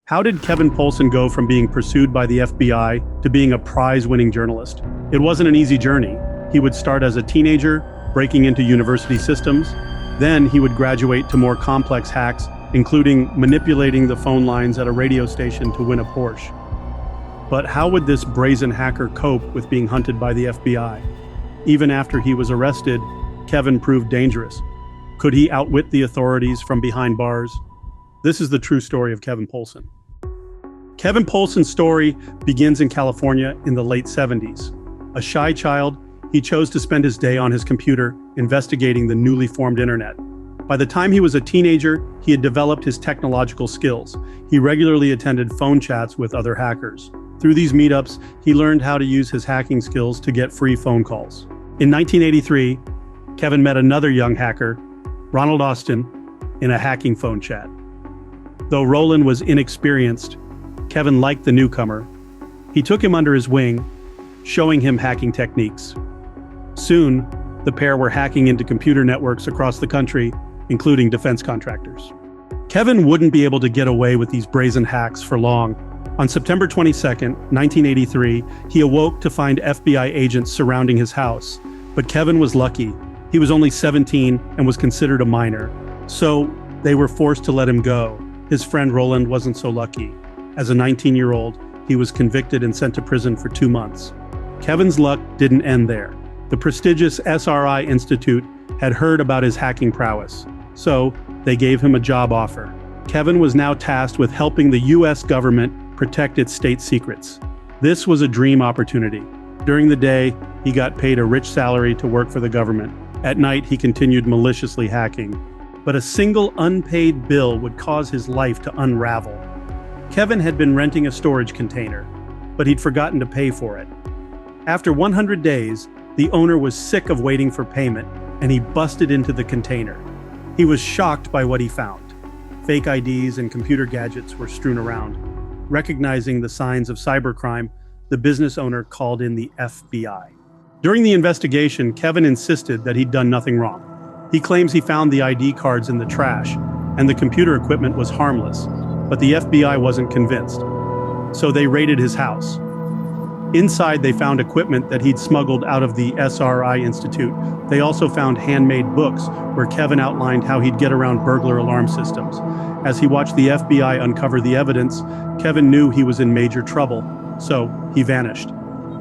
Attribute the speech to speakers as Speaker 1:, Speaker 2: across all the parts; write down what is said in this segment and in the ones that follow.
Speaker 1: How did Kevin Poulsen go from being pursued by the FBI to being a prize-winning journalist? It wasn't an easy journey. He would start as a teenager, breaking into university systems. Then he would graduate to more complex hacks, including manipulating the phone lines at a radio station to win a Porsche. But how would this brazen hacker cope with being hunted by the FBI? Even after he was arrested, Kevin proved dangerous. Could he outwit the authorities from behind bars? This is the true story of Kevin Poulsen. Kevin Poulsen's story begins in California in the late 70s. A shy child, he chose to spend his day on his computer investigating the newly formed internet. By the time he was a teenager, he had developed his technological skills. He regularly attended phone chats with other hackers. Through these meetups, he learned how to use his hacking skills to get free phone calls. In 1983, Kevin met another young hacker, Ronald Austin, in a hacking phone chat. Though Roland was inexperienced, Kevin liked the newcomer. He took him under his wing, showing him hacking techniques. Soon, the pair were hacking into computer networks across the country, including defense contractors. Kevin wouldn't be able to get away with these brazen hacks for long. On September 22, 1983, he awoke to find FBI agents surrounding his house. But Kevin was lucky. He was only 17 and was considered a minor. So they were forced to let him go. His friend Roland wasn't so lucky. As a 19-year-old, he was convicted and sent to prison for 2 months. Kevin's luck didn't end there. The prestigious SRI Institute had heard about his hacking prowess, so they gave him a job offer. Kevin was now tasked with helping the US government protect its state secrets. This was a dream opportunity. During the day, he got paid a rich salary to work for the government. At night, he continued maliciously hacking. But a single unpaid bill would cause his life to unravel. Kevin had been renting a storage container, but he'd forgotten to pay for it. After 100 days, the owner was sick of waiting for payment, and he busted into the container. He was shocked by what he found. Fake IDs and computer gadgets were strewn around. Recognizing the signs of cybercrime, the business owner called in the FBI. During the investigation, Kevin insisted that he'd done nothing wrong. He claims he found the ID cards in the trash, and the computer equipment was harmless, but the FBI wasn't convinced. So they raided his house. Inside, they found equipment that he'd smuggled out of the SRI Institute. They also found handmade books where Kevin outlined how he'd get around burglar alarm systems. As he watched the FBI uncover the evidence, Kevin knew he was in major trouble, so he vanished.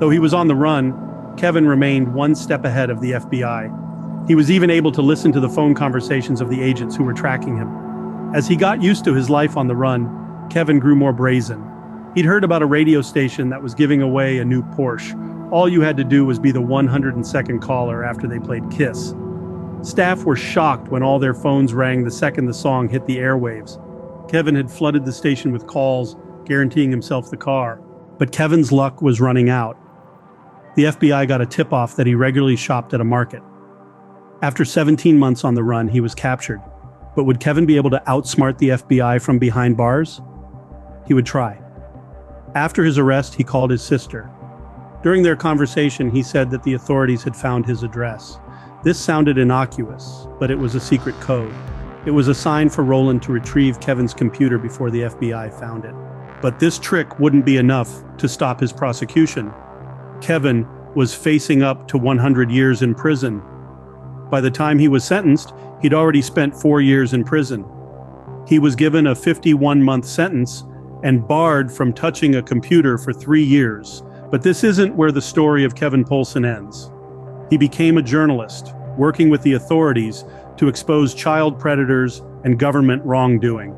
Speaker 1: Though he was on the run, Kevin remained one step ahead of the FBI. He was even able to listen to the phone conversations of the agents who were tracking him. As he got used to his life on the run, Kevin grew more brazen. He'd heard about a radio station that was giving away a new Porsche. All you had to do was be the 102nd caller after they played Kiss. Staff were shocked when all their phones rang the second the song hit the airwaves. Kevin had flooded the station with calls, guaranteeing himself the car. But Kevin's luck was running out. The FBI got a tip-off that he regularly shopped at a market. After 17 months on the run, he was captured. But would Kevin be able to outsmart the FBI from behind bars? He would try. After his arrest, he called his sister. During their conversation, he said that the authorities had found his address. This sounded innocuous, but it was a secret code. It was a sign for Roland to retrieve Kevin's computer before the FBI found it. But this trick wouldn't be enough to stop his prosecution. Kevin was facing up to 100 years in prison. By the time he was sentenced, he'd already spent 4 years in prison. He was given a 51-month sentence and barred from touching a computer for 3 years. But this isn't where the story of Kevin Poulsen ends. He became a journalist, working with the authorities to expose child predators and government wrongdoing.